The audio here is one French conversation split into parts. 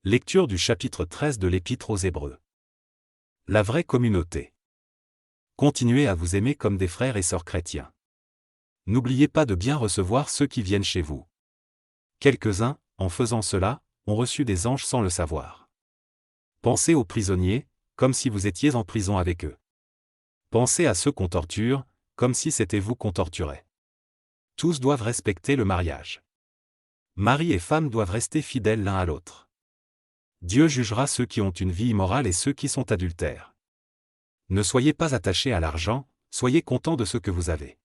Lecture du chapitre 13 de l'Épître aux Hébreux. La vraie communauté. Continuez à vous aimer comme des frères et sœurs chrétiens. N'oubliez pas de bien recevoir ceux qui viennent chez vous. Quelques-uns, en faisant cela, ont reçu des anges sans le savoir. Pensez aux prisonniers, comme si vous étiez en prison avec eux. Pensez à ceux qu'on torture, comme si c'était vous qu'on torturait. Tous doivent respecter le mariage. Mari et femme doivent rester fidèles l'un à l'autre. Dieu jugera ceux qui ont une vie immorale et ceux qui sont adultères. Ne soyez pas attachés à l'argent, soyez contents de ce que vous avez.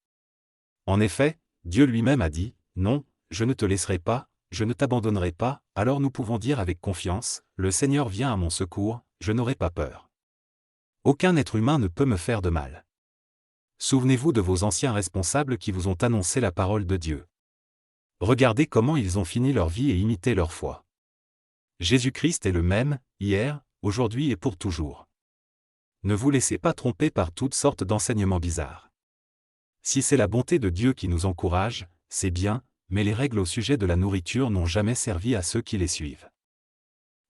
En effet, Dieu lui-même a dit, « Non, je ne te laisserai pas, je ne t'abandonnerai pas », alors nous pouvons dire avec confiance, « Le Seigneur vient à mon secours, je n'aurai pas peur. Aucun être humain ne peut me faire de mal. » Souvenez-vous de vos anciens responsables qui vous ont annoncé la parole de Dieu. Regardez comment ils ont fini leur vie et imitez leur foi. Jésus-Christ est le même, hier, aujourd'hui et pour toujours. Ne vous laissez pas tromper par toutes sortes d'enseignements bizarres. Si c'est la bonté de Dieu qui nous encourage, c'est bien, mais les règles au sujet de la nourriture n'ont jamais servi à ceux qui les suivent.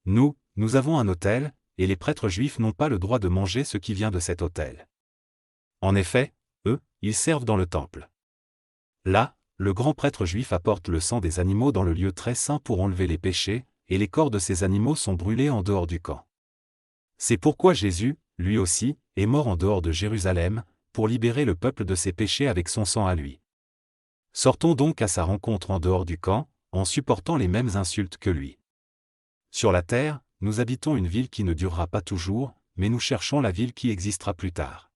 Nous avons un autel, et les prêtres juifs n'ont pas le droit de manger ce qui vient de cet autel. En effet, eux, ils servent dans le temple. Là, le grand prêtre juif apporte le sang des animaux dans le lieu très saint pour enlever les péchés, et les corps de ces animaux sont brûlés en dehors du camp. C'est pourquoi Jésus, lui aussi, est mort en dehors de Jérusalem, pour libérer le peuple de ses péchés avec son sang à lui. Sortons donc à sa rencontre en dehors du camp, en supportant les mêmes insultes que lui. Sur la terre, nous habitons une ville qui ne durera pas toujours, mais nous cherchons la ville qui existera plus tard.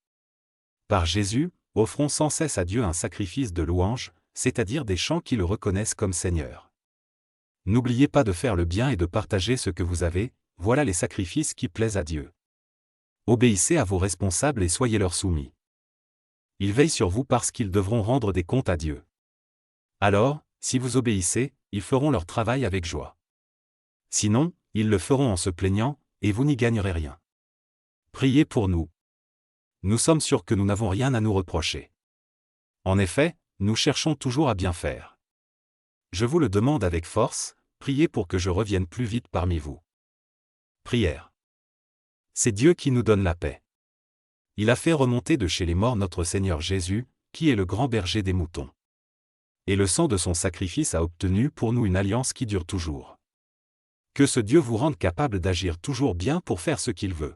Par Jésus, offrons sans cesse à Dieu un sacrifice de louange, c'est-à-dire des chants qui le reconnaissent comme Seigneur. N'oubliez pas de faire le bien et de partager ce que vous avez, voilà les sacrifices qui plaisent à Dieu. Obéissez à vos responsables et soyez leur soumis. Ils veillent sur vous parce qu'ils devront rendre des comptes à Dieu. Alors, si vous obéissez, ils feront leur travail avec joie. Sinon, ils le feront en se plaignant, et vous n'y gagnerez rien. Priez pour nous. Nous sommes sûrs que nous n'avons rien à nous reprocher. En effet, nous cherchons toujours à bien faire. Je vous le demande avec force, priez pour que je revienne plus vite parmi vous. Prière. C'est Dieu qui nous donne la paix. Il a fait remonter de chez les morts notre Seigneur Jésus, qui est le grand berger des moutons. Et le sang de son sacrifice a obtenu pour nous une alliance qui dure toujours. Que ce Dieu vous rende capable d'agir toujours bien pour faire ce qu'il veut.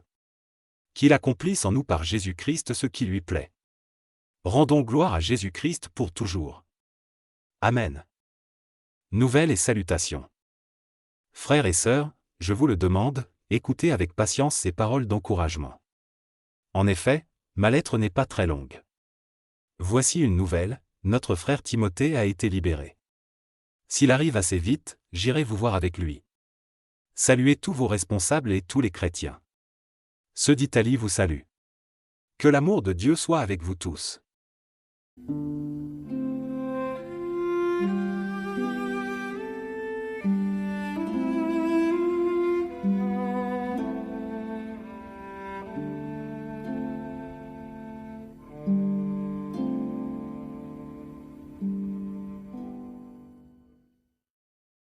Qu'il accomplisse en nous par Jésus-Christ ce qui lui plaît. Rendons gloire à Jésus-Christ pour toujours. Amen. Nouvelles et salutations. Frères et sœurs, je vous le demande, écoutez avec patience ces paroles d'encouragement. En effet, ma lettre n'est pas très longue. Voici une nouvelle, notre frère Timothée a été libéré. S'il arrive assez vite, j'irai vous voir avec lui. Saluez tous vos responsables et tous les chrétiens. Ceux d'Italie vous saluent. Que l'amour de Dieu soit avec vous tous.